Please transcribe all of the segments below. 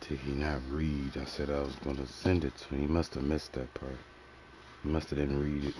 Did he not read? I said I was going to send it to him. He must have missed that part. He must have didn't read it.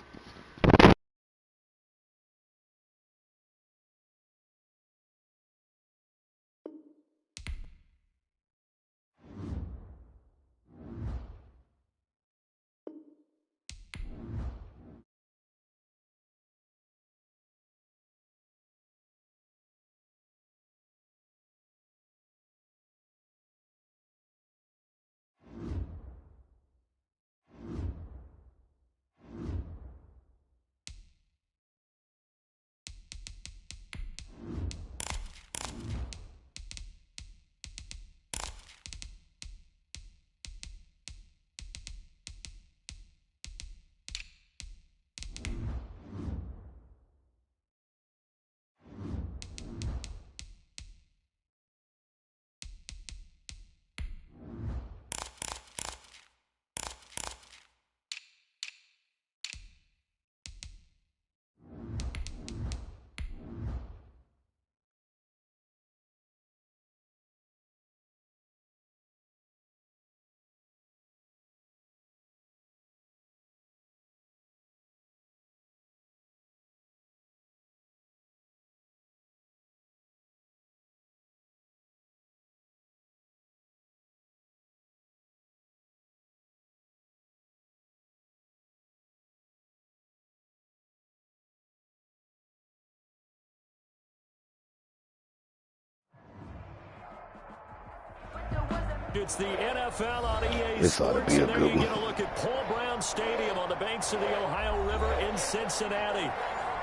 It's the NFL on EA This ought to Sports, be a and there good you one. get a look at Paul Brown Stadium on the banks of the Ohio River in Cincinnati.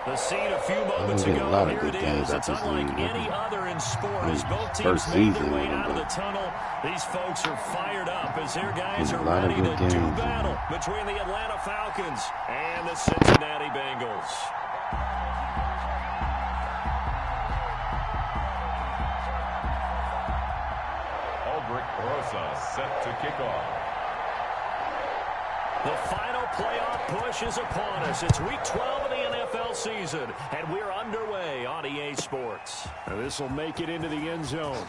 The scene a few moments ago, a lot of here good it games is. at It's this unlike league. any other in sport as both teams First made season, their way out of the but tunnel. These folks are fired up as their guys a are lot of ready to good do games. battle between the Atlanta Falcons and the Cincinnati Bengals. Set to kick off. The final playoff push is upon us. It's week 12 of the NFL season, and we're underway on EA Sports. And this will make it into the end zone.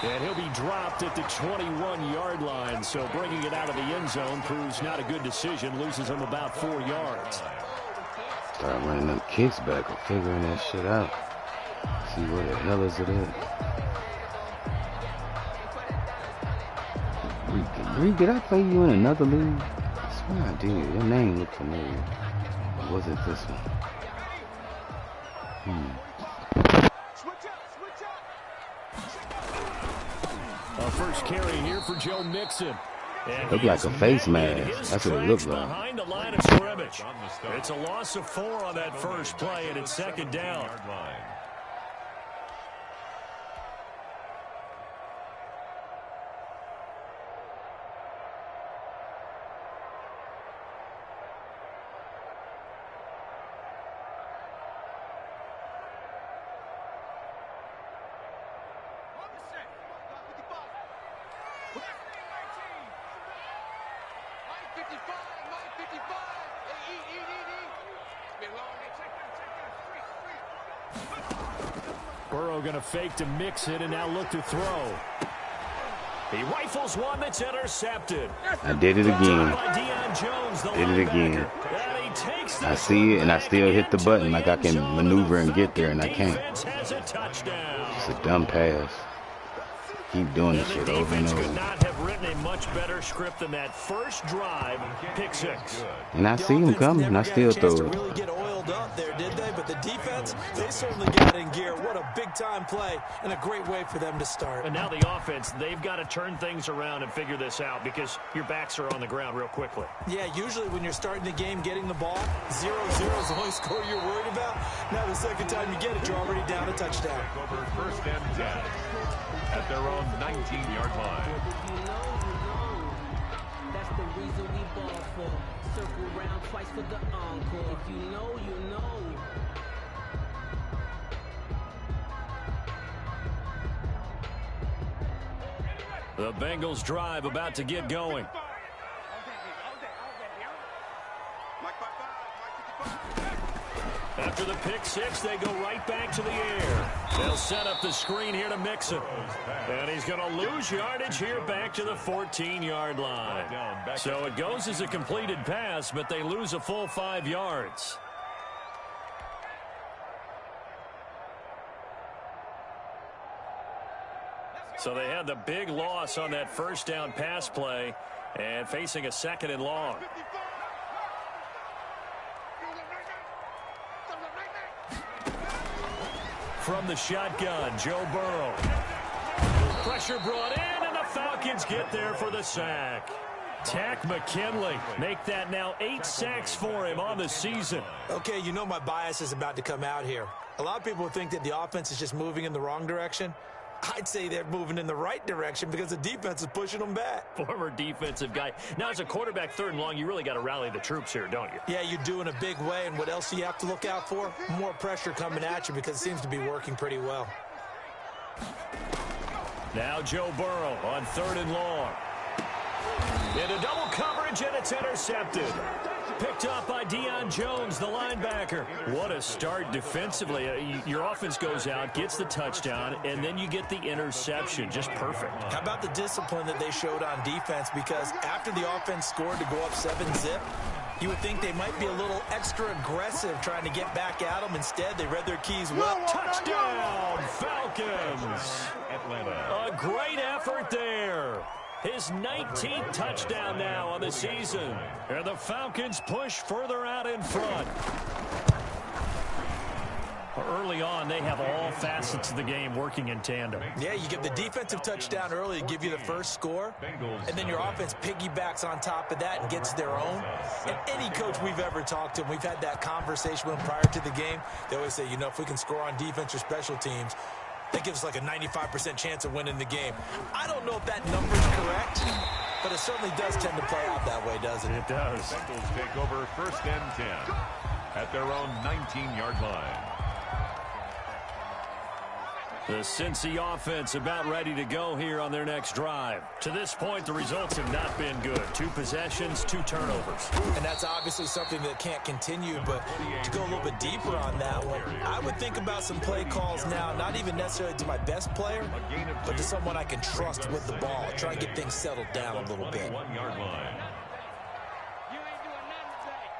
And he'll be dropped at the 21-yard line, so bringing it out of the end zone proves not a good decision. Loses him about 4 yards. Start running them kicks back or figuring that shit out. See what the hell is it in? Did I play you in another league? I swear I did. Your name looked familiar. Or was it this one? A first carry here for Joe Mixon. Looked like a face mask. That's what it looked like. Behind the line of scrimmage. It's a loss of 4 on that first play, and it's second down. Burrow going to fake to mix it and now look to throw. He rifles one that's intercepted. I did it again. Did it again. I see it and I still hit the button like I can maneuver and get there and I can't. It's a dumb pass. Keep doing this shit over and over. Could not have written a much better script than that first drive, pick 6. And I see him coming and I still throw it. Really get oiled up there, did they? But the defense, they certainly got in gear. What a big-time play and a great way for them to start. And now the offense, they've got to turn things around and figure this out because your backs are on the ground real quickly. Yeah, usually when you're starting the game, getting the ball, 0-0 is the only score you're worried about. Now the second time you get it, you're already down a touchdown. Over first and 10 at their own 19-yard line. That's the reason we ball for. Circle round twice for the encore. If you know, you know. The Bengals drive about to get going. After the pick six, they go right back to the air. They'll set up the screen here to Mixon. And he's going to lose yardage here back to the 14-yard line. So it goes as a completed pass, but they lose a full 5 yards. So they had the big loss on that first down pass play and facing a 2nd and long. From the shotgun, Joe Burrow. Pressure brought in, and the Falcons get there for the sack. Tack McKinley make that now 8 sacks for him on the season. Okay, you know my bias is about to come out here. A lot of people think that the offense is just moving in the wrong direction. I'd say they're moving in the right direction because the defense is pushing them back. Former defensive guy. Now, as a quarterback 3rd and long, you really got to rally the troops here, don't you? Yeah, you do in a big way. And what else do you have to look out for? More pressure coming at you because it seems to be working pretty well. Now Joe Burrow on 3rd and long. Into double coverage, and it's intercepted. Picked up by Deion Jones, the linebacker. What a start defensively. Your offense goes out, gets the touchdown, and then you get the interception. Just perfect. How about the discipline that they showed on defense? Because after the offense scored to go up 7-zip, you would think they might be a little extra aggressive trying to get back at them. Instead, they read their keys well. Touchdown, Falcons. A great effort there. His 19th touchdown now on the season. And the Falcons push further out in front. Early on, they have all facets of the game working in tandem. Yeah, you get the defensive touchdown early to give you the first score, and then your offense piggybacks on top of that and gets their own. And any coach we've ever talked to, we've had that conversation with them prior to the game, they always say, you know, if we can score on defense or special teams, that gives us like a 95% chance of winning the game. I don't know if that number's correct, but it certainly does tend to play out that way, doesn't it? It does. Bengals take over 1st and 10 at their own 19-yard line. The Cincy offense about ready to go here on their next drive. To this point, the results have not been good. 2 possessions, 2 turnovers. And that's obviously something that can't continue, but to go a little bit deeper on that one, I would think about some play calls now, not even necessarily to my best player, but to someone I can trust with the ball. Try and get things settled down a little bit. 1-yard line. You ain't doing nothing today.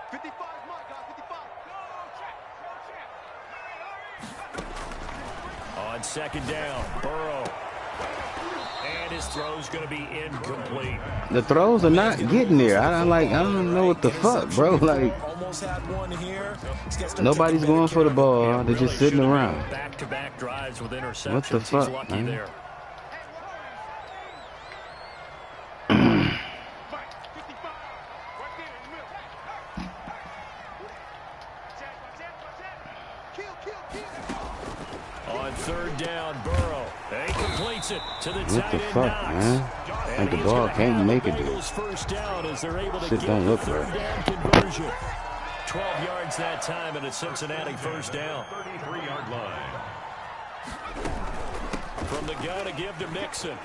55 is my guy, 55. On 2nd down, Burrow. And his throw's going to be incomplete. The throws are not getting there. I don't know what the fuck, bro. Like, Almost had one here. nobody's going for the ball. They're just sitting around. Back-to-back drives with interceptions. What the fuck, He's lucky man? there. On 3rd down, Burrow. He completes it to the tight end. What the fuck, man? And the ball can't make it there. First down as they're able to Shit get don't the look 3rd right. down conversion. 12 yards that time, and a Cincinnati first down. 33-yard line. From the gun to give to Mixon.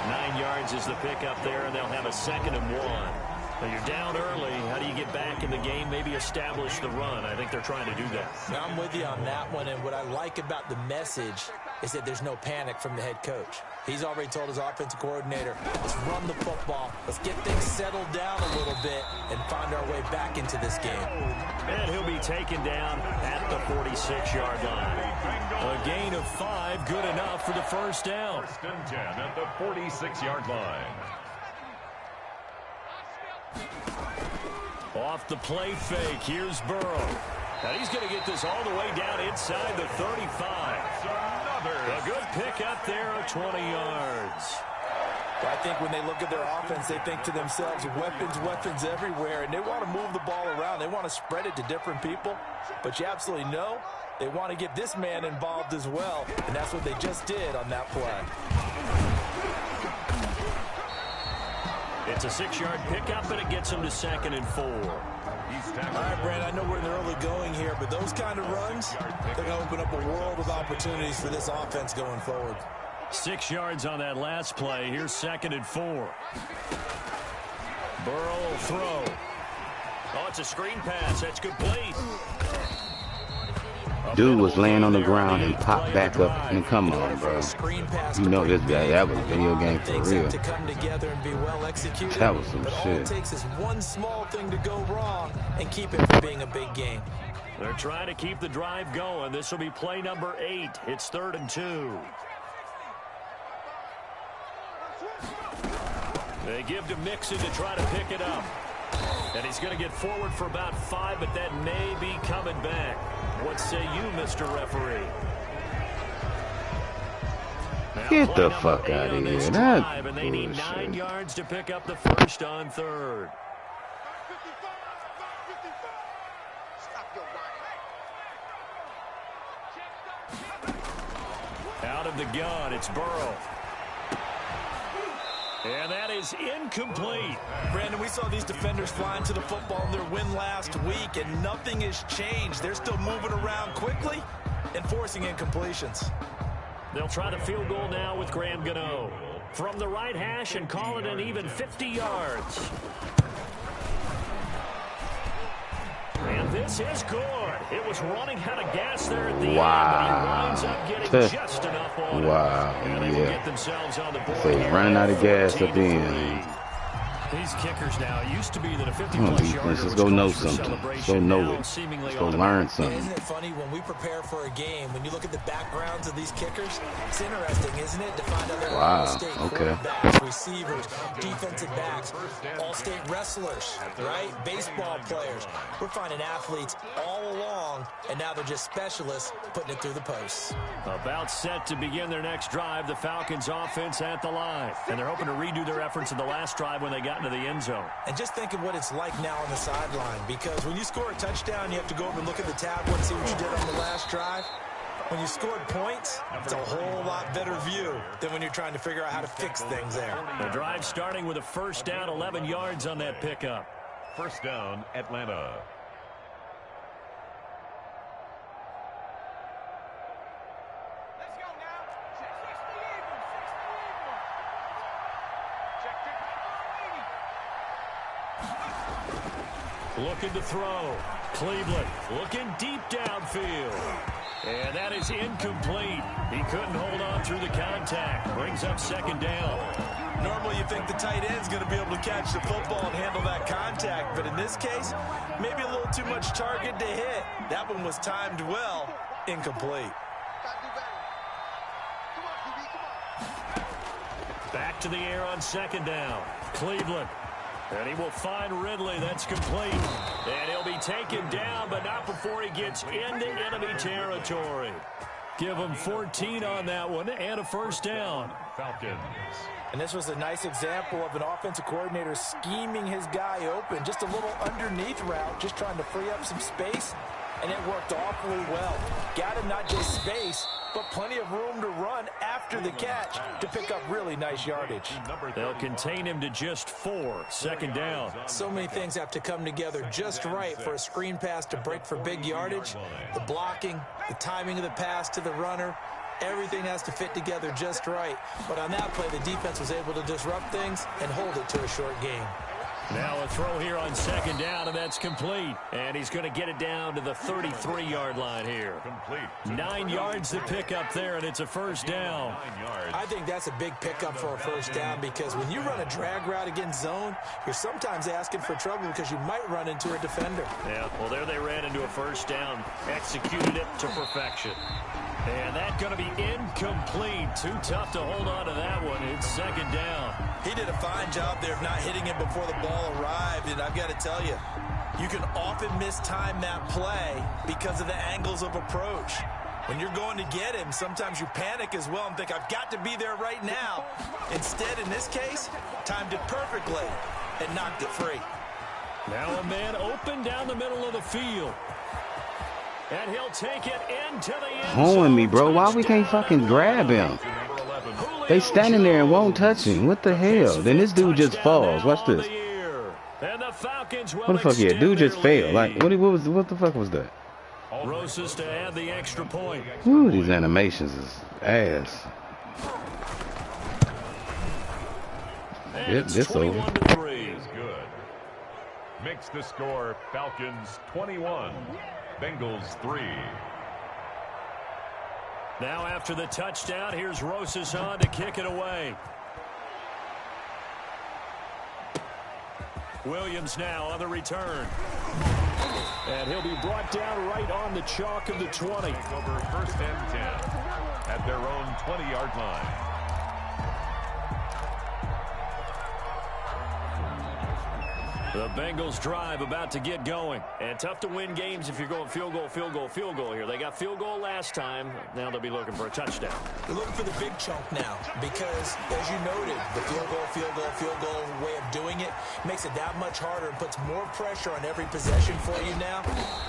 9 yards is the pickup there, and they'll have a 2nd and 1. Now you're down early. How do you get back in the game? Maybe establish the run. I think they're trying to do that. Now, I'm with you on that one, and what I like about the message is that there's no panic from the head coach. He's already told his offensive coordinator, let's run the football, let's get things settled down a little bit and find our way back into this game. And he'll be taken down at the 46-yard line. A gain of 5, good enough for the first down. 1st and 10 at the 46-yard line. Off the play fake, here's Burrow. And he's going to get this all the way down inside the 35. A good pick up there of 20 yards. Well, I think when they look at their offense, they think to themselves, weapons everywhere, and they want to move the ball around. They want to spread it to different people, but you absolutely know they want to get this man involved as well, and that's what they just did on that play. It's a 6-yard pickup, and it gets him to 2nd and 4. All right, Brand, I know we're in the early going here, but those kind of runs, they're going to open up a world of opportunities for this offense going forward. 6 yards on that last play. Here's 2nd and 4. Burrow will throw. Oh, it's a screen pass. That's complete. Dude was laying on the ground and popped back up. And come on, bro. You know this guy. That was a video game for real. That was some shit. It takes is one small thing to go wrong and keep it from being a big game. They're trying to keep the drive going. This will be play number 8. It's 3rd and 2. They give to Mixon to try to pick it up. And he's going to get forward for about 5, but that may be coming back. What say you, Mr. Referee? Get the fuck out of here. That's and they need 9 bullshit. yards to pick up the first on 3rd. Out of the gun, it's Burrow. And that is incomplete. Brandon, we saw these defenders flying to the football in their win last week, and nothing has changed. They're still moving around quickly and forcing incompletions. They'll try the field goal now with Graham Gano. From the right hash and call it an even 50 yards. And this is good. It was running out of gas there at the end, but he winds up getting just enough on it. And they will get themselves on the board. So he's running out of gas at the end. These kickers now used to be that a 50-plus yarder let's go know something. Let's go know it. Let's go learn something. Isn't it funny when we prepare for a game, when you look at the backgrounds of these kickers, it's interesting, isn't it, to find out they're all-state quarterbacks, receivers, defensive backs, all-state wrestlers, right? Baseball players. We're finding athletes all along, and now they're just specialists putting it through the posts. About set to begin their next drive, the Falcons offense at the line. And they're hoping to redo their efforts in the last drive when they got into the end zone. And just think of what it's like now on the sideline, because when you score a touchdown, you have to go over and look at the tablet and see what you did on the last drive. When you scored points, it's a whole lot better view than when you're trying to figure out how to fix things there. The drive starting with a first down, 11 yards on that pickup. First down, Atlanta. Looking to throw. Cleveland looking deep downfield. And that is incomplete. He couldn't hold on through the contact. Brings up second down. Normally you think the tight end's going to be able to catch the football and handle that contact, but in this case, maybe a little too much target to hit. That one was timed well. Incomplete. Back to the air on second down. Cleveland. And he will find Ridley. That's complete. And he'll be taken down, but not before he gets into enemy territory. Give him 14 on that one and a first down. Falcons. And this was a nice example of an offensive coordinator scheming his guy open. Just a little underneath route, just trying to free up some space. And it worked awfully well. Got him not just space, but plenty of room to run after the catch to pick up really nice yardage. They'll contain him to just 4. Second down. So many things have to come together just right for a screen pass to break for big yardage. The blocking, the timing of the pass to the runner, everything has to fit together just right. But on that play, the defense was able to disrupt things and hold it to a short game. Now a throw here on second down, and that's complete. And he's going to get it down to the 33-yard line here. 9 yards to pick up there, and it's a first down. I think that's a big pickup for a first down, because when you run a drag route against zone, you're sometimes asking for trouble because you might run into a defender. Yeah, well, there they ran into a first down, executed it to perfection. And that's going to be incomplete. Too tough to hold on to that one. It's second down. He did a fine job there of not hitting him before the ball arrived, and I've got to tell you, you can often mistime that play because of the angles of approach. When you're going to get him, sometimes you panic as well and think, I've got to be there right now. Instead, in this case, timed it perfectly and knocked it free. Now a man open down the middle of the field. And he'll take it into the end zone. Holding me, bro. Why we can't fucking grab him? They standing there and won't touch him. What the hell? Then this dude just falls. Watch this. What the fuck? Yeah, dude just fell. Like, what the fuck was that? Rosas to add the extra point. Ooh, these animations is ass. Yep, this over. Makes the score Falcons 21, Bengals 3. Now after the touchdown, here's Rosas on to kick it away. Williams now on the return. And he'll be brought down right on the chalk of the 20. Over first and 10 at their own 20-yard line. The Bengals drive about to get going. And tough to win games if you're going field goal, field goal, field goal here. They got field goal last time. Now they'll be looking for a touchdown. They're looking for the big chunk now because, as you noted, the field goal way of doing it makes it that much harder and puts more pressure on every possession for you now.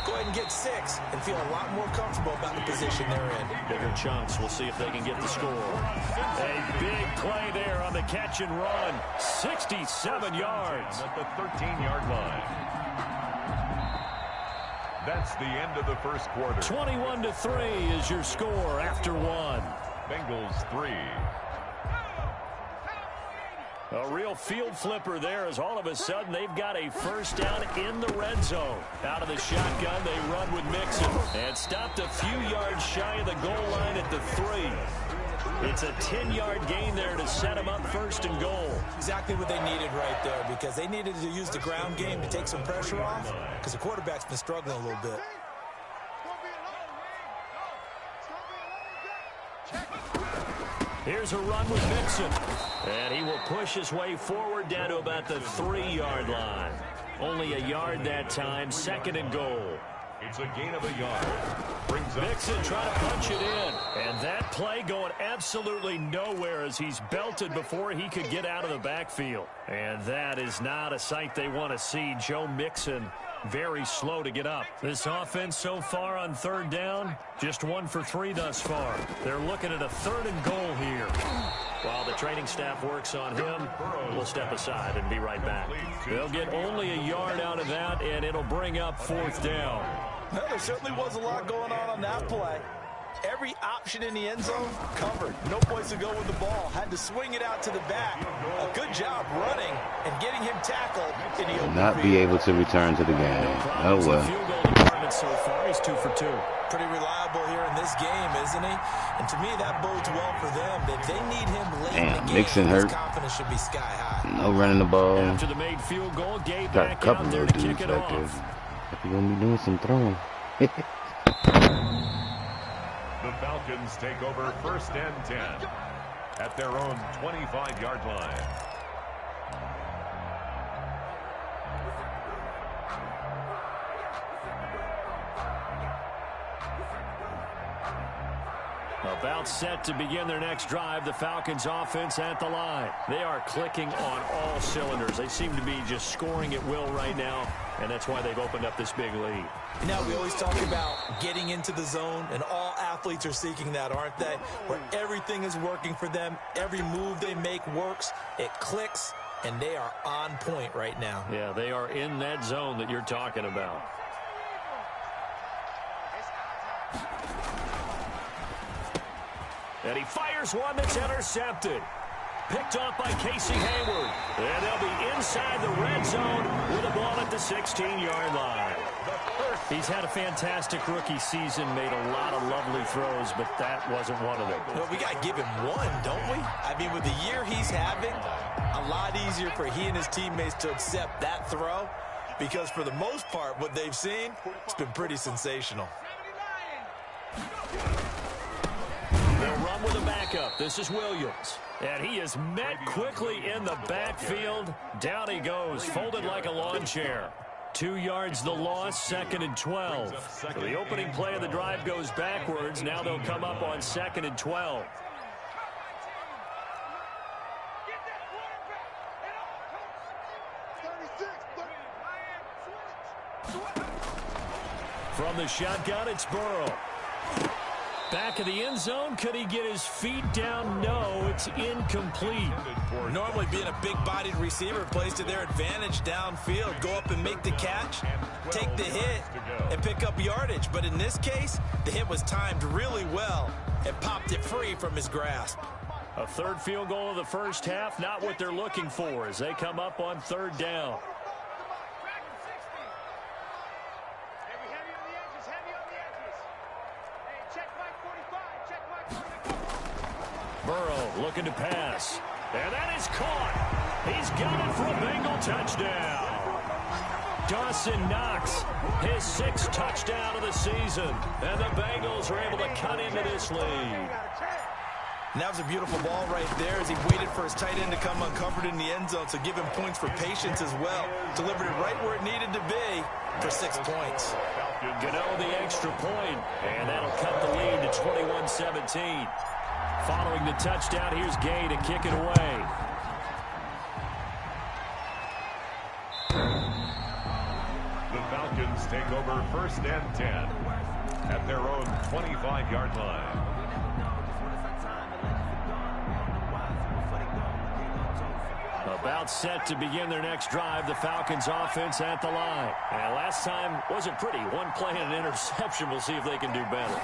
Go ahead and get 6 and feel a lot more comfortable about the position they're in. Bigger chunks. We'll see if they can get the score. A big play there on the catch and run. 67 yards. At the 13-yard line. That's the end of the first quarter. 21-3 is your score after 1. Bengals 3. A real field flipper there as all of a sudden they've got a first down in the red zone. Out of the shotgun, they run with Mixon. And stopped a few yards shy of the goal line at the 3. It's a 10-yard gain there to set them up first and goal. Exactly what they needed right there because they needed to use the ground game to take some pressure off because the quarterback's been struggling a little bit. Here's a run with Mixon. And he will push his way forward down to about the 3-yard line. Only a yard that time, second and goal. It's a gain of a yard. Brings Mixon trying to punch it in. And that play going absolutely nowhere as he's belted before he could get out of the backfield. And that is not a sight they want to see. Joe Mixon very slow to get up. This offense so far on third down, just 1 for 3 thus far. They're looking at a third and goal here. While the training staff works on him, we'll step aside and be right back. They'll get only a yard out of that, and it'll bring up 4th down. Well, there certainly was a lot going on that play. Every option in the end zone covered. No place to go with the ball. Had to swing it out to the back. A good job running and getting him tackled in the open. Not be able to return to the game. Oh well. Field goal department so far, he's 2 for 2. Pretty reliable here in this game, isn't he? And to me, that bodes well for them. If they need him late in the game, Mixon hurt. his confidence should be sky high. No running the ball. After the made field goal, Gabe Got a back couple out there of to dudes kick it back there. off. If you're gonna be doing some throwing. The Falcons take over first and 10 at their own 25-yard line. About set to begin their next drive, the Falcons offense at the line. They are clicking on all cylinders. They seem to be just scoring at will right now, and that's why they've opened up this big lead. Now, we always talk about getting into the zone, and all athletes are seeking that, aren't they? Where everything is working for them, every move they make works, it clicks, and they are on point right now. Yeah, they are in that zone that you're talking about. And he fires one that's intercepted. Picked off by Casey Hayward. And they'll be inside the red zone with a ball at the 16-yard line. He's had a fantastic rookie season, made a lot of lovely throws, but that wasn't one of them. Well, we got to give him one, don't we? I mean, with the year he's having, a lot easier for he and his teammates to accept that throw because for the most part, what they've seen, it's been pretty sensational. They'll run with a backup. This is Williams. And he is met quickly in the backfield. Down he goes, folded like a lawn chair. 2 yards the loss, 2nd and 12. So the opening play of the drive goes backwards. Now they'll come up on 2nd and 12. From the shotgun, it's Burrow. Back of the end zone. Could he get his feet down? No, it's incomplete. Normally being a big-bodied receiver plays to their advantage downfield. Go up and make the catch, take the hit, and pick up yardage. But in this case, the hit was timed really well and popped it free from his grasp. A third field goal of the first half, not what they're looking for as they come up on 3rd down. Burrow looking to pass. And that is caught. He's got it for a Bengal touchdown. Dawson Knox, his 6th touchdown of the season. And the Bengals are able to cut into this lead. And that was a beautiful ball right there as he waited for his tight end to come uncovered in the end zone. So give him points for patience as well. Delivered it right where it needed to be for 6 points. Gano the extra point, and that'll cut the lead to 21-17. Following the touchdown, here's Gay to kick it away. The Falcons take over 1st and 10 at their own 25-yard line. About set to begin their next drive, the Falcons offense at the line. And last time wasn't pretty. One play and an interception. We'll see if they can do better.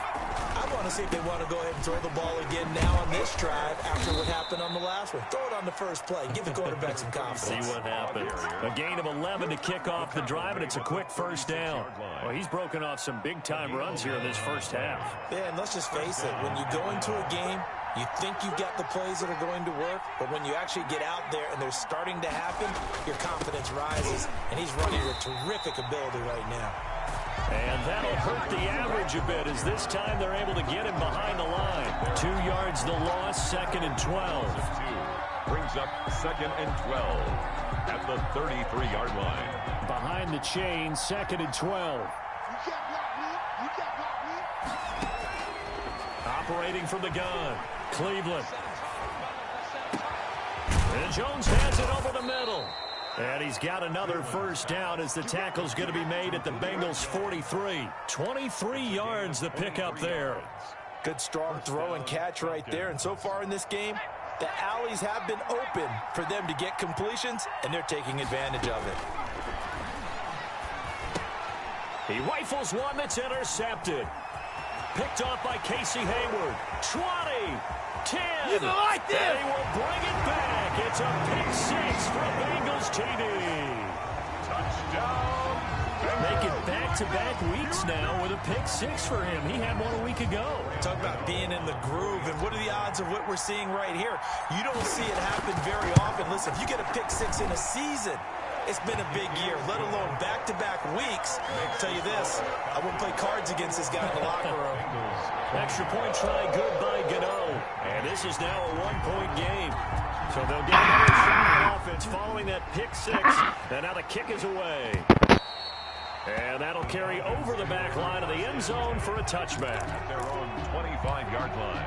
I want to see if they want to go ahead and throw the ball again now on this drive after what happened on the last one. Throw it on the first play. Give the quarterback some confidence. See what happens. A gain of 11 to kick off the drive, and it's a quick first down. Well, he's broken off some big-time runs here in this first half. Yeah, and let's just face it. When you go into a game, you think you've got the plays that are going to work, but when you actually get out there and they're starting to happen, your confidence rises, and he's running with terrific ability right now. And that'll hurt the average a bit as this time they're able to get him behind the line. 2 yards the loss, 2nd and 12. Brings up 2nd and 12 at the 33-yard line. Behind the chain, 2nd and 12. Operating from the gun, Cleveland. And Jones has it over the middle. And he's got another first down as the tackle's going to be made at the Bengals' 43. 23 yards the pickup there. Good strong throw and catch right there. And so far in this game, the alleys have been open for them to get completions, and they're taking advantage of it. He rifles one that's intercepted. Picked off by Casey Hayward. 20, 10. You like this? And he will bring it back. It's a pick 6 for a Bengals TD. Touchdown. Make it back-to-back weeks now with a pick 6 for him. He had one a week ago. Talk about being in the groove, and what are the odds of what we're seeing right here? You don't see it happen very often. Listen, if you get a pick 6 in a season, it's been a big year, let alone back-to-back weeks. I'll tell you this, I wouldn't play cards against this guy in the locker room. Extra point try good by Gano. And this is now a 1-point game. So they'll get another shot on offense following that pick 6. And now the kick is away. And that'll carry over the back line of the end zone for a touchback. At their own 25-yard line.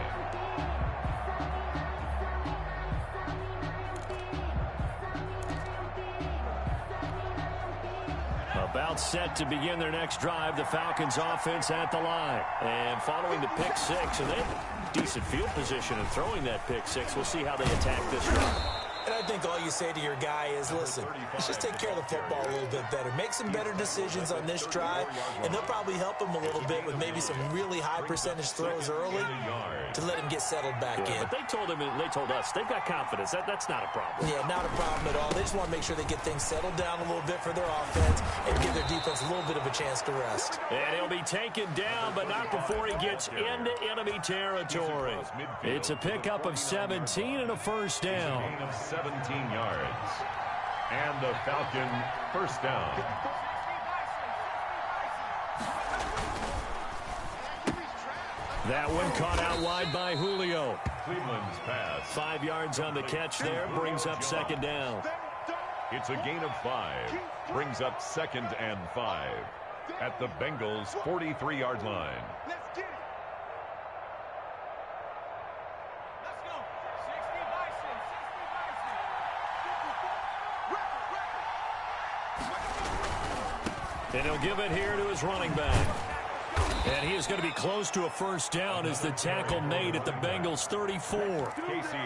About set to begin their next drive, the Falcons offense at the line. And following the pick 6, and they have decent field position in throwing that pick 6. We'll see how they attack this drive. And I think all you say to your guy is, listen, let's just take care of the football a little bit better. Make some better decisions on this drive, and they'll probably help him a little bit with maybe some really high percentage throws early to let him get settled back in. But they told him, and they told us, they've got confidence. That's not a problem. Yeah, not a problem at all. They just want to make sure they get things settled down a little bit for their offense and give their defense a little bit of a chance to rest. And he'll be taken down, but not before he gets into enemy territory. It's a pickup of 17 and a first down. Gain of 17 yards. And the Falcon first down. That one caught out wide by Julio. Cleveland's pass. 5 yards on the catch there, brings up 2nd down. It's a gain of 5. Brings up 2nd and 5 at the Bengals' 43-yard line. Let's get it. Let's go. 60 Bison. 60 Bison. And he'll give it here to his running back. And he is going to be close to a first down as the tackle made at the Bengals' 34.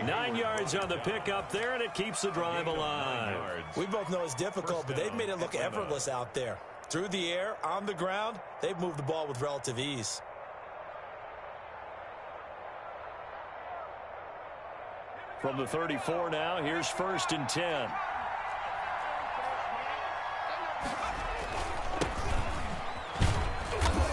9 yards on the pickup there, and it keeps the drive alive. We both know it's difficult, but they've made it look effortless out there. Through the air, on the ground, they've moved the ball with relative ease. From the 34 now, here's 1st and 10.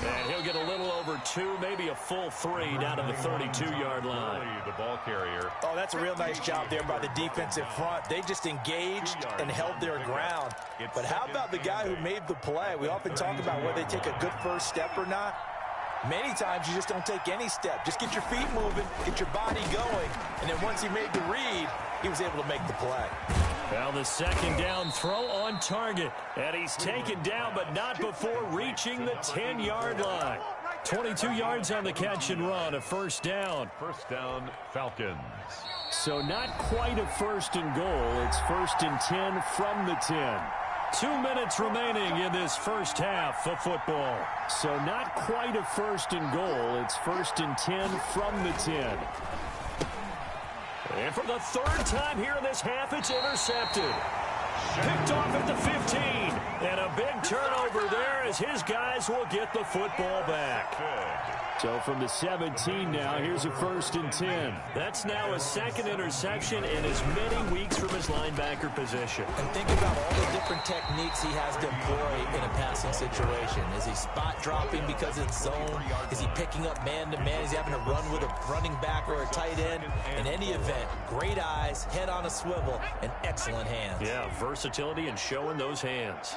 And he'll get a little over 2, maybe a full 3 down to the 32-yard line. The ball carrier. Oh, that's a real nice job there by the defensive front. They just engaged and held their ground. But how about the guy who made the play? We often talk about whether they take a good first step or not. Many times you just don't take any step. Just get your feet moving, get your body going, and then once he made the read, he was able to make the play. Well, the second down throw on target. And he's taken down, but not before reaching the 10-yard line. 22 yards on the catch and run, a first down. First down, Falcons. So not quite a first and goal. It's first and 10 from the 10. 2 minutes remaining in this first half of football. So not quite a first and goal. It's first and 10 from the 10. And for the third time here in this half, it's intercepted. Picked off at the 15. And a big turnover there as his guys will get the football back. So from the 17 now, here's a first and 10. That's now a second interception in as many weeks from his linebacker position. And think about all the different techniques he has to employ in a passing situation. Is he spot dropping because it's zone? Is he picking up man-to-man? Is he having to run with a running back or a tight end? In any event, great eyes, head on a swivel, and excellent hands. Yeah, versatility and showing those hands.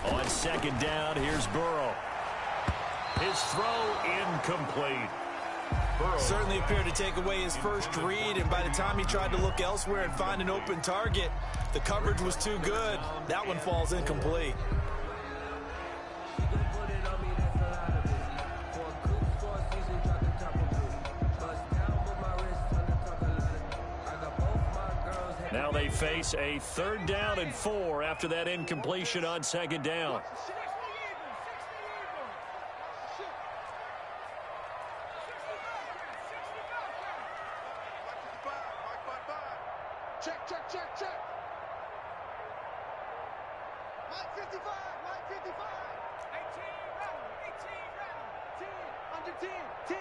On second down, here's Burrow. His throw incomplete. Burrow certainly appeared to take away his first read, and by the time he tried to look elsewhere and find an open target, the coverage was too good. That one falls incomplete. Now they face a 3rd down and 4 after that incompletion on second down. Check. 55, line 55. 18, 10.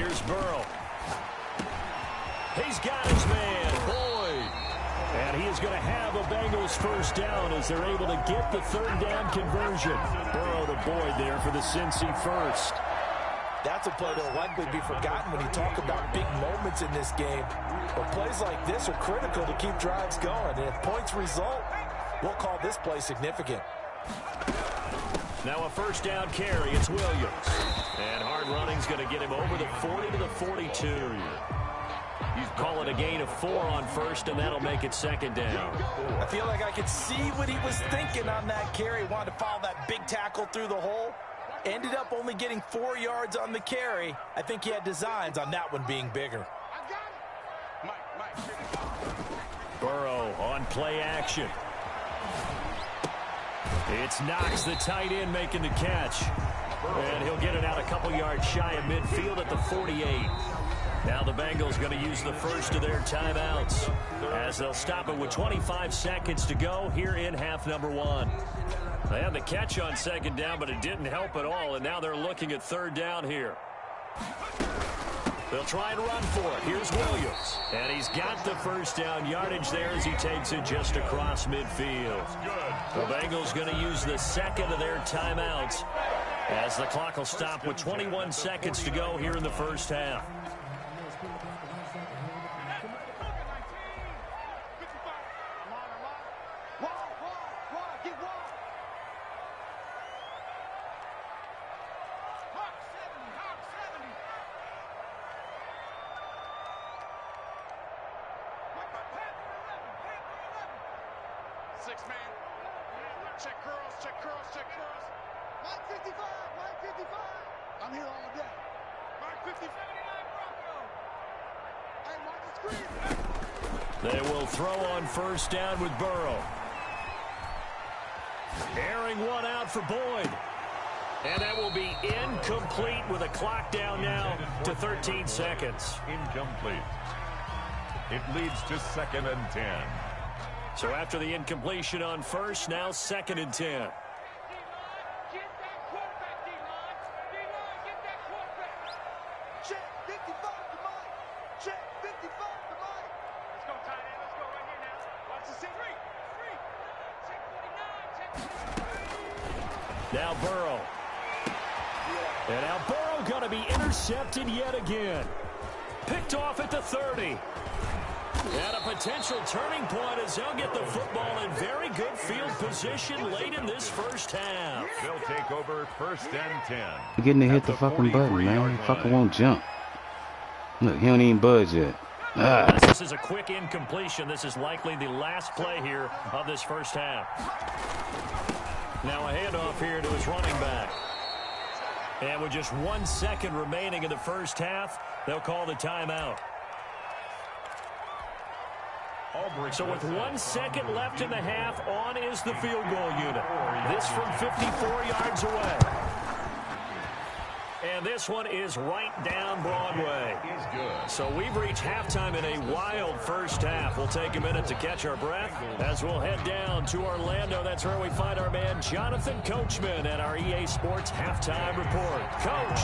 Here's Burrow. He's got his man, Boyd. And he is going to have a Bengals first down as they're able to get the 3rd down conversion. Burrow to Boyd there for the Cincy first. That's a play that will likely be forgotten when you talk about big moments in this game. But plays like this are critical to keep drives going. And if points result, we'll call this play significant. Now a first down carry. It's Williams. And hard running's going to get him over the 40 to the 42. He's calling a gain of 4 on first, and that'll make it second down. I feel like I could see what he was thinking on that carry. Wanted to follow that big tackle through the hole. Ended up only getting 4 yards on the carry. I think he had designs on that one being bigger. Burrow on play action. It's Knox, the tight end, making the catch. And he'll get it out a couple yards shy of midfield at the 48. Now the Bengals going to use the first of their timeouts as they'll stop it with 25 seconds to go here in half number 1. They had the catch on second down, but it didn't help at all, and now they're looking at 3rd down here. They'll try and run for it. Here's Williams. And he's got the first down yardage there as he takes it just across midfield. The Bengals going to use the second of their timeouts as the clock will stop with 21 seconds to go here in the first half. Check curls. Line 55, line 55. I'm here all day. Line 50, 79 Bronco. Hey, mark the screen. They will throw on first down with Burrow. Airing one out for Boyd. And that will be incomplete with a clock down now to 13 seconds. Incomplete. It leads to 2nd and 10. So after the incompletion on first, now 2nd and 10. Now Burrow. And now Burrow going to be intercepted yet again. Picked off at the 30. And a potential turning point as they'll get the football in very good field position late in this first half. They'll take over 1st and 10. You're getting to hit the fucking button, man. Fucker won't jump. Look, he don't even budge yet. Ah. This is a quick incompletion. This is likely the last play here of this first half. Now a handoff here to his running back. And with just 1 second remaining in the first half, they'll call the timeout. So with 1 second left in the half, on is the field goal unit. This from 54 yards away. And this one is right down Broadway. So we've reached halftime in a wild first half. We'll take a minute to catch our breath as we'll head down to Orlando. That's where we find our man Jonathan Coachman at our EA Sports Halftime Report. Coach.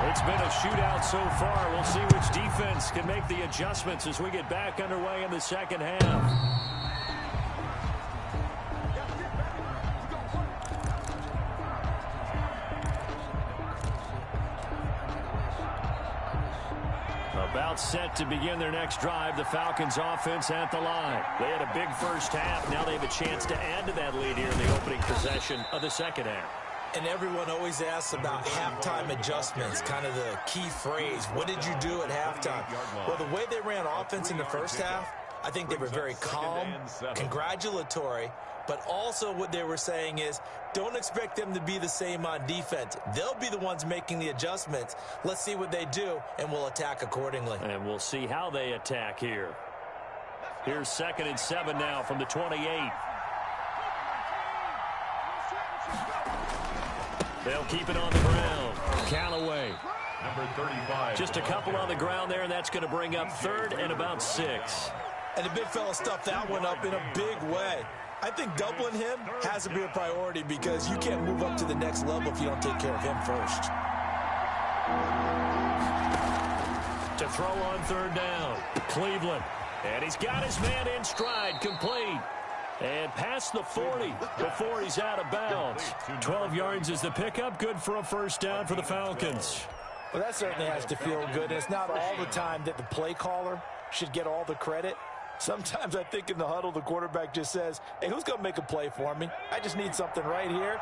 It's been a shootout so far. We'll see which defense can make the adjustments as we get back underway in the second half. About set to begin their next drive, the Falcons offense at the line. They had a big first half. Now they have a chance to add to that lead here in the opening possession of the second half. And everyone always asks about halftime adjustments, kind of the key phrase. What did you do at halftime? Well, the way they ran offense in the first half, I think they were very calm, congratulatory, but also what they were saying is don't expect them to be the same on defense. They'll be the ones making the adjustments. Let's see what they do, and we'll attack accordingly. And we'll see how they attack here. Here's 2nd and 7 now from the 28. They'll keep it on the ground. Callaway. Number 35. Just a couple on the ground there, and that's going to bring up 3rd and about 6. And the big fella stuffed that one up in a big way. I think doubling him has to be a priority because you can't move up to the next level if you don't take care of him first. To throw on 3rd down, Cleveland. And he's got his man in stride, complete. And past the 40 before he's out of bounds. 12 yards is the pickup. Good for a first down for the Falcons. Well, that certainly has to feel good. It's not all the time that the play caller should get all the credit. Sometimes I think in the huddle, the quarterback just says, hey, who's going to make a play for me? I just need something right here.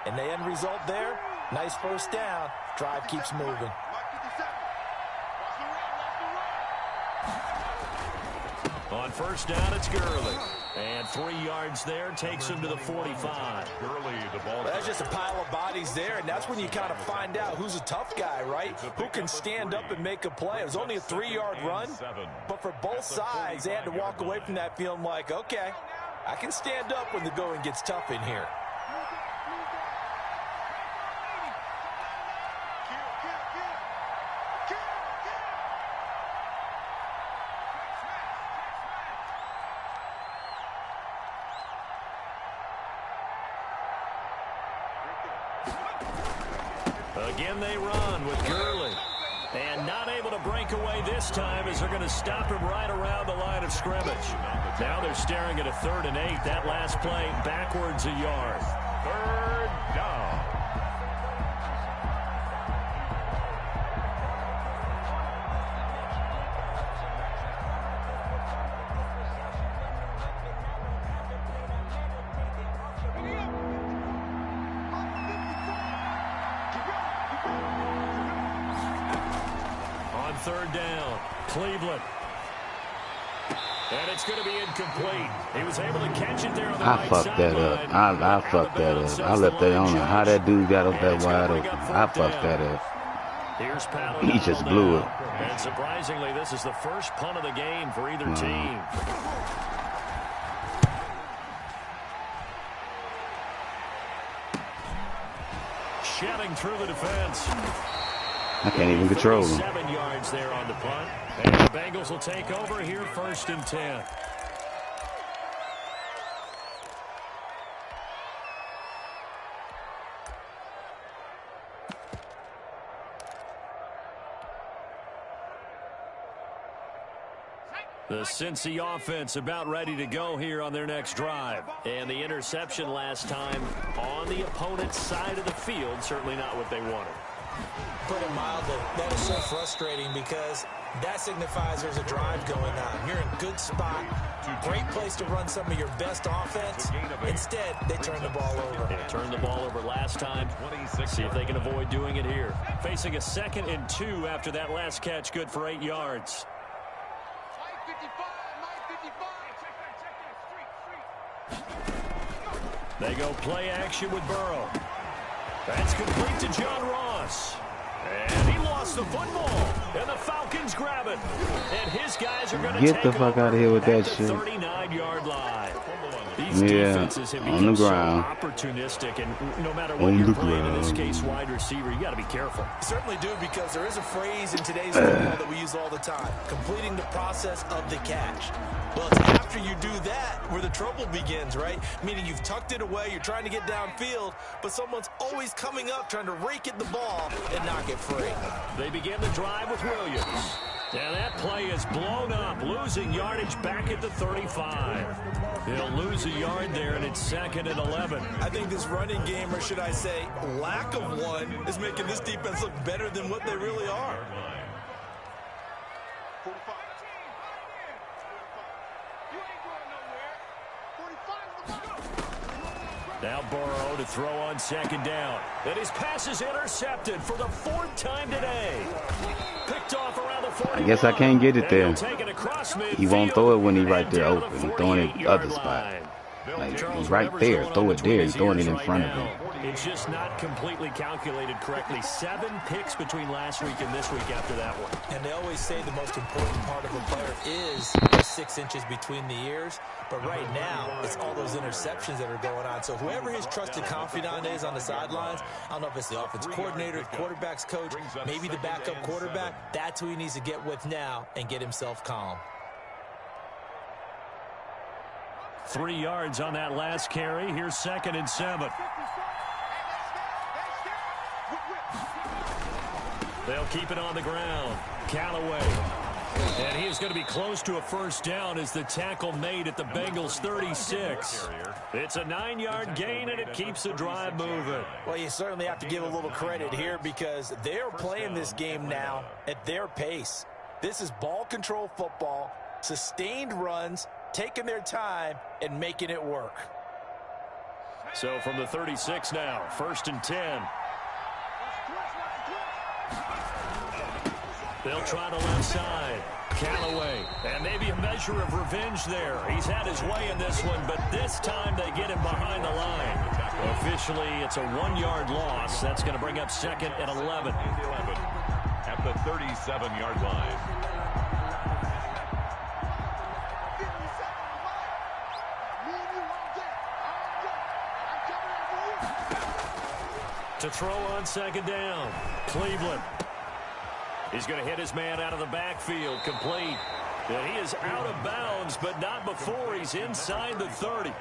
And the end result there, nice first down. Drive keeps moving. On first down, it's Gurley. And 3 yards there takes him to the 45. Gurley, the ball. Well, that's just a pile of bodies there, and that's when you kind of find out who's a tough guy, right? Who can stand up and make a play. It was only a 3-yard run, but for both sides, they had to walk away from that feeling like, okay, I can stand up when the going gets tough in here. Again, they run with Gurley. And not able to break away this time as they're going to stop him right around the line of scrimmage. Now they're staring at a 3rd and 8. That last play backwards a yard. 3rd down. On 3rd down, Cleveland. And it's going to be incomplete. He was able to catch it there on the right fucked that sideline. up. I fucked that up. I left that on there. How that dude got up that wide open. I fucked that up. Here's He just blew it. And surprisingly, this is the first punt of the game for either team. Shedding through the defense. I can't even control him. 7 yards there on the punt. And the Bengals will take over here 1st and 10. The Cincy offense about ready to go here on their next drive. And the interception last time on the opponent's side of the field, certainly not what they wanted. Put it mildly, that is so frustrating because that signifies there's a drive going on. You're in a good spot, great place to run some of your best offense. Instead, they turn the ball over. They turned the ball over last time. See if they can avoid doing it here. Facing a 2nd and 2 after that last catch, good for 8 yards. They go play action with Burrow. That's complete to John Ross. And he lost the football. And the Falcons grab it. And his guys are going to get the fuck out of here with that shit. 39-yard line. These defenses have become so opportunistic, and no matter what you're playing, in this case, wide receiver, you got to be careful. You certainly do, because there is a phrase in today's football that we use all the time: completing the process of the catch. Well, it's after you do that where the trouble begins, right? Meaning you've tucked it away, you're trying to get downfield, but someone's always coming up trying to rake at the ball and knock it free. They begin the drive with Williams. And that play is blown up, losing yardage back at the 35. He'll lose a yard there, and it's 2nd and 11. I think this running game, or should I say lack of one, is making this defense look better than what they really are. Now Burrow to throw on 2nd down. And his pass is intercepted for the 4th time today. Picked off around the 40. I guess I can't get it there. He won't throw it when he's right there open. He's throwing it the other spot. Like, he's right there. Throw it there. He's throwing it in front of him. It's just not completely calculated correctly. 7 picks between last week and this week after that one. And they always say the most important part of a player is 6 inches between the ears. But right now, it's all those interceptions that are going on. So whoever his trusted confidant is on the sidelines, I don't know if it's the offense coordinator, quarterback's coach, maybe the backup quarterback, that's who he needs to get with now and get himself calm. 3 yards on that last carry. Here's 2nd and 7. They'll keep it on the ground. Callaway. And he is going to be close to a first down as the tackle made at the Bengals 36. It's a 9-yard gain, and it keeps the drive moving. Well, you certainly have to give a little credit here because they're playing this game now at their pace. This is ball control football, sustained runs, taking their time and making it work. So from the 36 now, 1st and 10. They'll try the left side. Callaway. And maybe a measure of revenge there. He's had his way in this one, but this time they get him behind the line. Officially, it's a 1-yard loss. That's going to bring up 2nd and 11. At the 37-yard line. To throw on 2nd down. Cleveland. He's going to hit his man out of the backfield. Complete. And he is out of bounds, but not before he's inside the 30.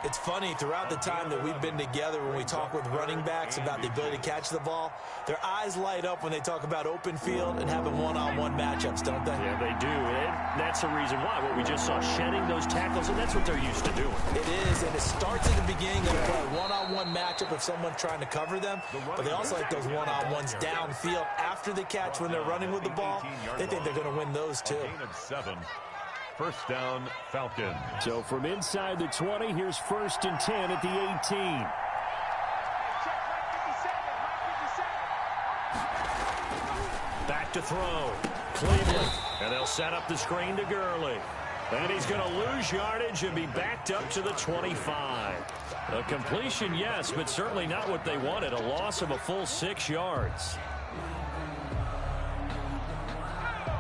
It's funny, throughout the time that we've been together, when we talk with running backs about the ability to catch the ball, their eyes light up when they talk about open field and having one-on-one matchups, don't they? Yeah, they do. And that's the reason why. What we just saw, shedding those tackles, and that's what they're used to doing. It is, and it starts at the beginning of a one-on-one matchup if someone's trying to cover them, but they also like those one-on-ones downfield after the catch when they're running with the ball. They think they're going to win those, too. 1st down, Falcons. So from inside the 20, here's 1st and 10 at the 18. Back to throw. Cleveland. And they'll set up the screen to Gurley. And he's going to lose yardage and be backed up to the 25. A completion, yes, but certainly not what they wanted. A loss of a full 6 yards.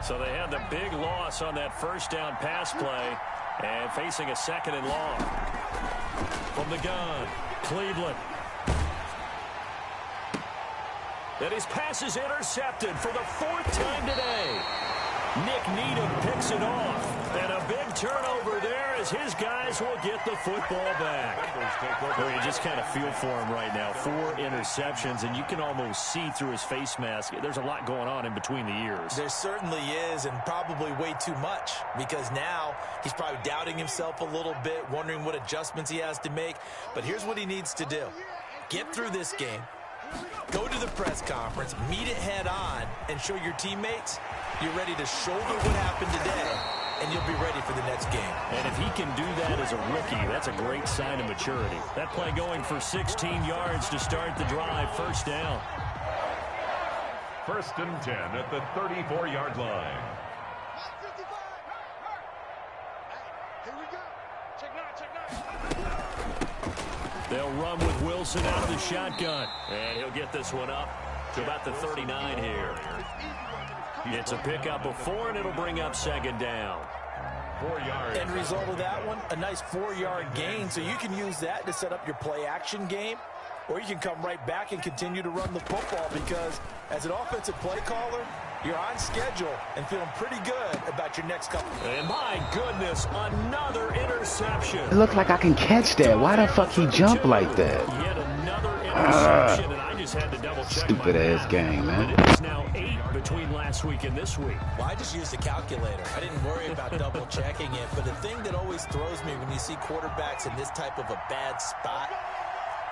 So they had the big loss on that 1st down pass play and facing a 2nd and long. From the gun, Cleveland. And his pass is intercepted for the 4th time today. Nick Needham picks it off. And a big turnover there as his guys will get the football back. Well, you just kind of feel for him right now. 4 interceptions, and you can almost see through his face mask. There's a lot going on in between the ears. There certainly is, and probably way too much, because now he's probably doubting himself a little bit, wondering what adjustments he has to make. But here's what he needs to do. Get through this game, go to the press conference, meet it head on, and show your teammates you're ready to shoulder what happened today, and you'll be ready for the next game. And if he can do that as a rookie, that's a great sign of maturity. That play going for 16 yards to start the drive. First down. 1st and 10 at the 34-yard line. Here we go. Check now. They'll run with Wilson out of the shotgun. And he'll get this one up to about the 39 here. It's a pickup of 4, and it'll bring up 2nd down. 4 yards. End result of that one, a nice 4-yard gain, so you can use that to set up your play-action game, or you can come right back and continue to run the football, because as an offensive play caller, you're on schedule and feeling pretty good about your next couple. And my goodness, another interception. It looked like I can catch that. Why the fuck he jump like that? Yet another interception, and I just had to double check. Stupid ass game, man. It is now 8 between last week and this week. Well, I just used a calculator. I didn't worry about double checking it, but the thing that always throws me when you see quarterbacks in this type of a bad spot,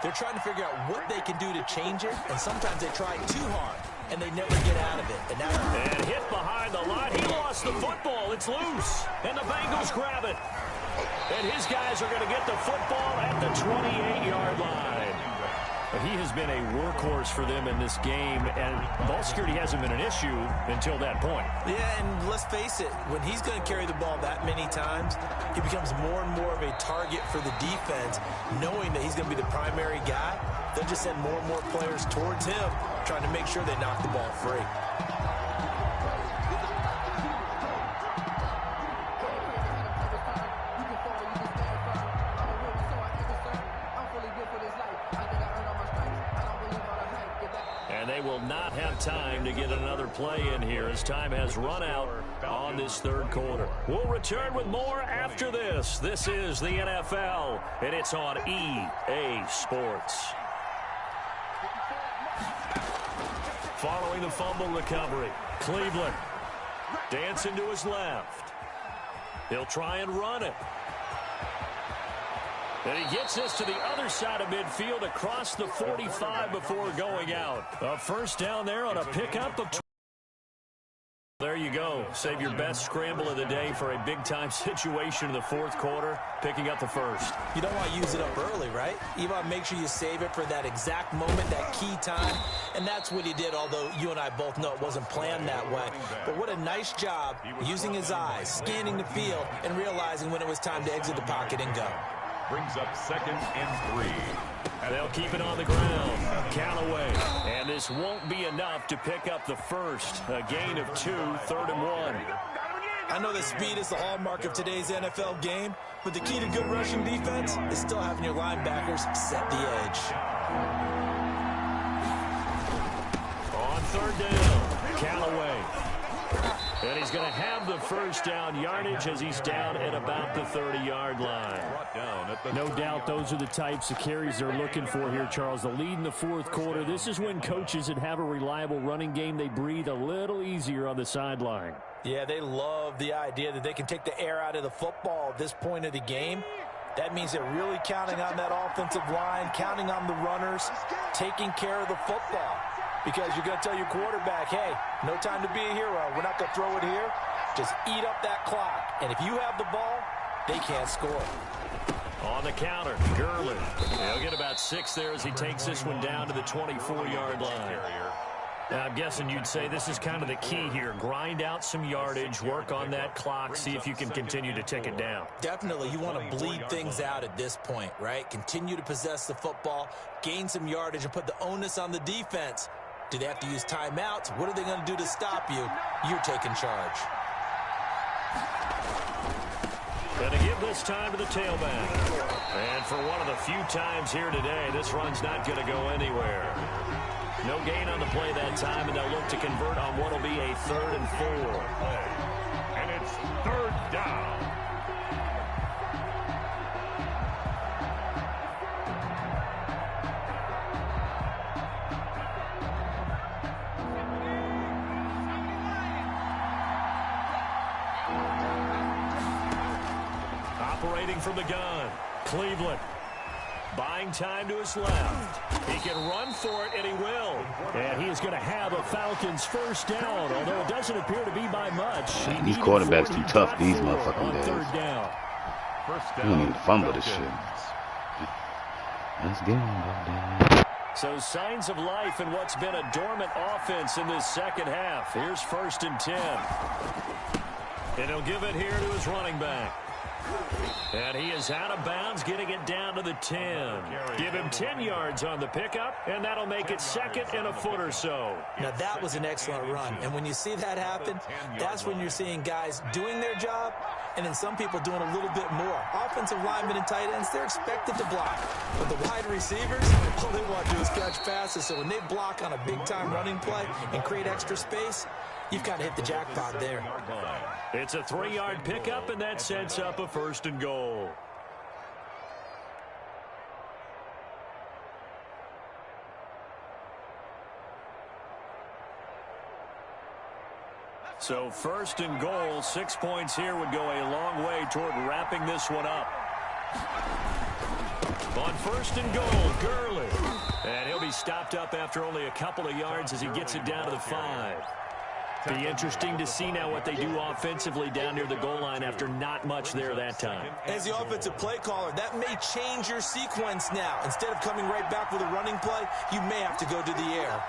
they're trying to figure out what they can do to change it, and sometimes they try too hard, and they never get out of it. And hit behind the line. He lost the football. It's loose. And the Bengals grab it. And his guys are going to get the football at the 28-yard line. He has been a workhorse for them in this game, and ball security hasn't been an issue until that point. Yeah, and let's face it, when he's going to carry the ball that many times, he becomes more and more of a target for the defense, knowing that he's going to be the primary guy. They'll just send more and more players towards him, trying to make sure they knock the ball free. And they will not have time to get another play in here as time has run out on this 3rd quarter. We'll return with more after this. This is the NFL, and it's on EA Sports. Following the fumble recovery, Cleveland dancing to his left. He'll try and run it. And he gets this to the other side of midfield across the 45 before going out. A first down there on a pickup of 20. There you go. Save your best scramble of the day for a big-time situation in the 4th quarter, picking up the first. You don't want to use it up early, right? You want to make sure you save it for that exact moment, that key time. And that's what he did, although you and I both know it wasn't planned that way. But what a nice job using his eyes, scanning the field, and realizing when it was time to exit the pocket and go. Brings up 2nd and 3. And they'll keep it on the ground. Count away. And this won't be enough to pick up the first. A gain of 2, 3rd and 1. I know that speed is the hallmark of today's NFL game, but the key to good rushing defense is still having your linebackers set the edge. On 3rd down, Callaway. And he's going to have the first down yardage as he's down at about the 30-yard line. No doubt those are the types of carries they're looking for here, Charles. The lead in the 4th quarter. This is when coaches that have a reliable running game, they breathe a little easier on the sideline. Yeah, they love the idea that they can take the air out of the football at this point of the game. That means they're really counting on that offensive line, counting on the runners, taking care of the football. Because you're going to tell your quarterback, hey, no time to be a hero. We're not going to throw it here. Just eat up that clock. And if you have the ball, they can't score. On the counter, Gurley. He'll get about 6 there as he takes this one down to the 24-yard line. Now, I'm guessing you'd say this is kind of the key here. Grind out some yardage, work on that clock, see if you can continue to tick it down. Definitely. You want to bleed things out at this point, right? Continue to possess the football, gain some yardage, and put the onus on the defense. Do they have to use timeouts? What are they going to do to stop you? You're taking charge. Going to give this time to the tailback. And for one of the few times here today, this run's not going to go anywhere. No gain on the play that time, and they'll look to convert on what will be a 3rd and 4. And it's 3rd down. operating from the gun. Cleveland buying time to his left. He can run for it, and he will. And he is going to have a Falcons first down, although it doesn't appear to be by much. These quarterbacks too tough these motherfucking days. Third down. You don't need to fumble this shit. Let's get him. So signs of life in what's been a dormant offense in this second half. Here's 1st and 10. And he'll give it here to his running back. And he is out of bounds, getting it down to the 10. Give him 10 yards on the pickup, and that'll make it 2nd and a foot or so. Now, that was an excellent run. And when you see that happen, that's when you're seeing guys doing their job, and then some people doing a little bit more. Offensive linemen and tight ends, they're expected to block. But the wide receivers, all they want to do is catch passes. So when they block on a big-time running play and create extra space, you've got to hit the jackpot there. It's a 3-yard pickup, and that sets up a 1st and goal. So 1st and goal, 6 points here would go a long way toward wrapping this one up. On 1st and goal, Gurley. And he'll be stopped up after only a couple of yards as he gets it down to the 5. Be interesting to see now what they do offensively down near the goal line after not much there that time. As the offensive play caller, that may change your sequence now. Instead of coming right back with a running play, you may have to go to the air.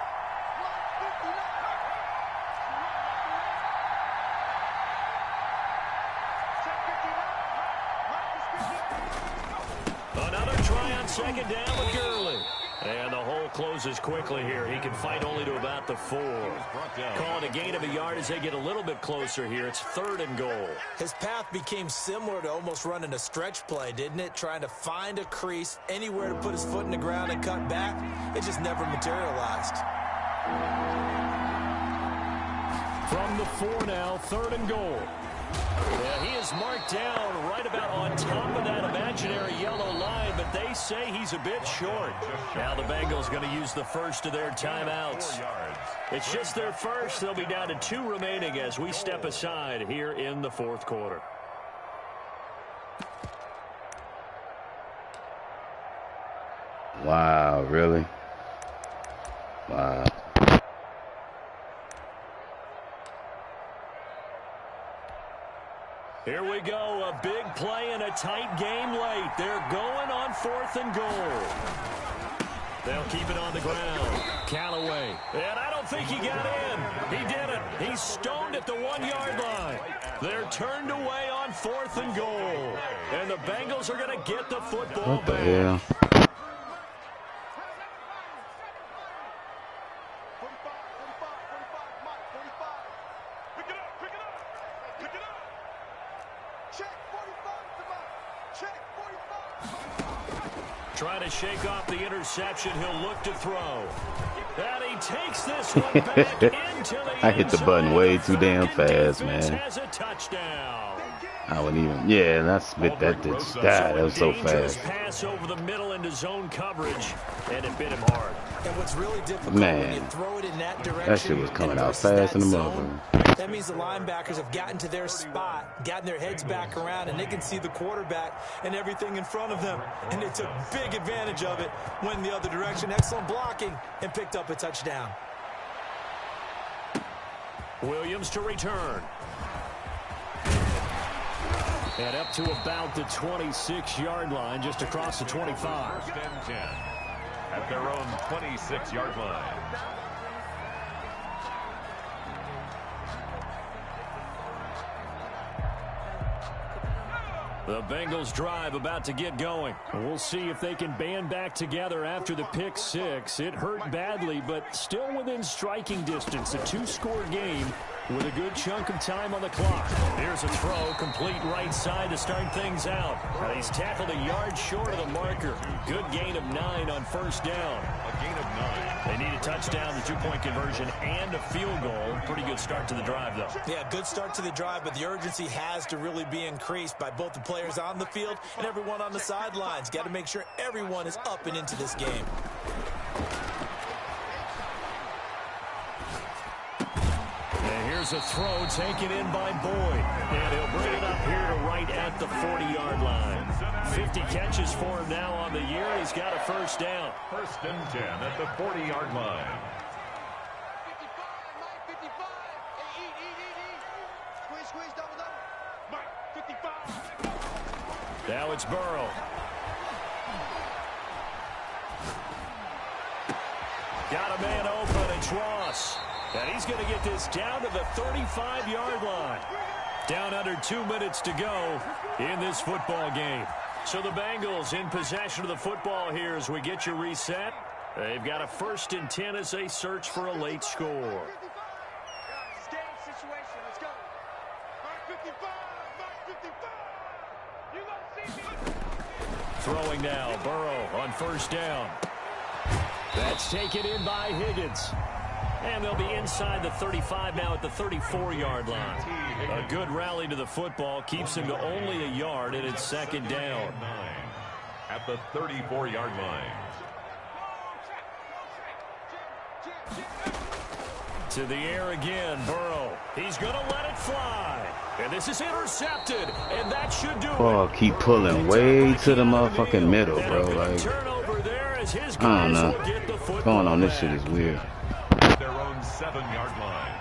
Another try on 2nd down with Gurley. And the hole closes quickly here. He can fight only to about the 4. Call it a gain of a yard as they get a little bit closer here. It's 3rd and goal. His path became similar to almost running a stretch play, didn't it? Trying to find a crease, anywhere to put his foot in the ground and cut back. It just never materialized. From the 4 now, 3rd and goal. Yeah, he is marked down right about on top of that imaginary yellow line, but they say he's a bit short. Now the Bengals going to use the first of their timeouts. It's just their first. They'll be down to 2 remaining as we step aside here in the 4th quarter. Wow, really? Wow. Here we go, a big play and a tight game late. They're going on 4th and goal. They'll keep it on the ground. Callaway. And I don't think he got in. He didn't. He's stoned at the 1-yard line. They're turned away on 4th and goal. And the Bengals are going to get the football What the back. hell? Trying to shake off the interception. He'll look to throw. And he takes this one back into the I hit the button way too damn fast, man. Has a touchdown. I wouldn't even. Yeah, and I spit that. That was so Dangerous fast. pass over the middle into zone coverage, and it bit him hard. And what's really difficult Man, when you throw it in that direction, that shit was coming out versus fast in the that zone, motherfucker. that means the linebackers have gotten to their spot, gotten their heads back around, and they can see the quarterback and everything in front of them. And they took big advantage of it, went the other direction, excellent blocking, and picked up a touchdown. Williams to return. And up to about the 26-yard line, just across the 25. 1st and 10 at their own 26-yard line. The Bengals drive about to get going. We'll see if they can band back together after the pick 6. It hurt badly, but still within striking distance. A 2-score game with a good chunk of time on the clock. Here's a throw, complete right side to start things out. He's tackled a yard short of the marker. Good gain of 9 on 1st down. A gain of 9. They need a touchdown, the 2-point conversion, and a field goal. Pretty good start to the drive, though. Yeah, good start to the drive, but the urgency has to really be increased by both the players on the field and everyone on the sidelines. Got to make sure everyone is up and into this game. And Here's a throw taken in by Boyd. And he'll bring it up here to right at the 40-yard line. 50 catches for him now on the year. He's got a first down. 1st and 10 at the 40-yard line. 55, eat. Squeeze, double. Mike, 55. Now it's Burrow. Got a man open, it's Ross. And he's going to get this down to the 35-yard line. Down under 2 minutes to go in this football game. So the Bengals in possession of the football here as we get you reset. They've got a 1st and 10 as they search for a late score. Game situation, let's go. Mark 55, Mark 55. You don't see me. Throwing now, Burrow on 1st down. That's taken in by Higgins. And they'll be inside the 35 now at the 34-yard line. A good rally to the football keeps him to only a yard, and it's 2nd down. At the 34-yard line. To the air again, Burrow. He's going to let it fly. And this is intercepted, and that should do Oh, it. keep pulling way to the motherfucking middle, bro. Like, Turnover there as his I don't guys know. will get the What's football going on? This back. shit is weird. Their own 7-yard line.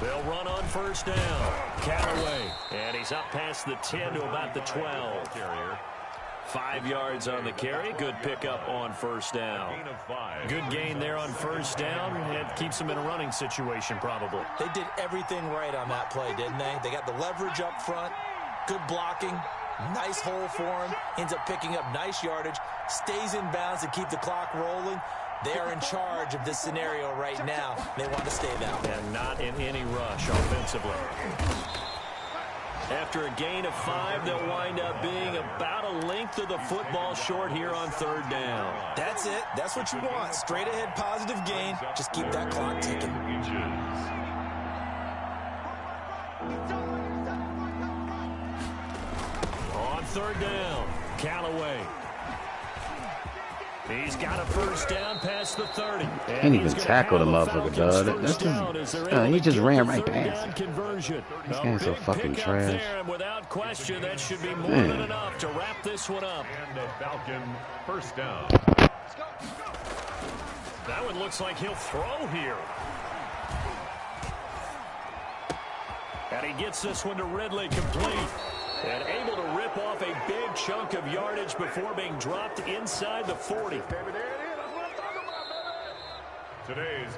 They'll run on 1st down. Callaway. And he's up past the 10 to about the 12. 5 yards on the carry. Good pickup on 1st down. Gain of 5. Good gain there on 1st down. And keeps them in a running situation probably. They did everything right on that play, didn't they? They got the leverage up front, good blocking, nice hole for him, ends up picking up nice yardage, stays in bounds to keep the clock rolling. They are in charge of this scenario right now. They want to stay that way. And not in any rush offensively. After a gain of 5, they'll wind up being about a length of the football short here on 3rd down. That's it. That's what you want. Straight ahead positive gain. Just keep that clock ticking. On 3rd down, Callaway. He's got a 1st down past the 30. Can't even tackle the motherfucker, dog. That's just, he just ran right past it. This game's so fucking trash. And without question, that should be more than enough to wrap this one up. And the Falcon 1st down. That one looks like he'll throw here. And he gets this one to Ridley complete. And able to rip off a big chunk of yardage before being dropped inside the 40. Today's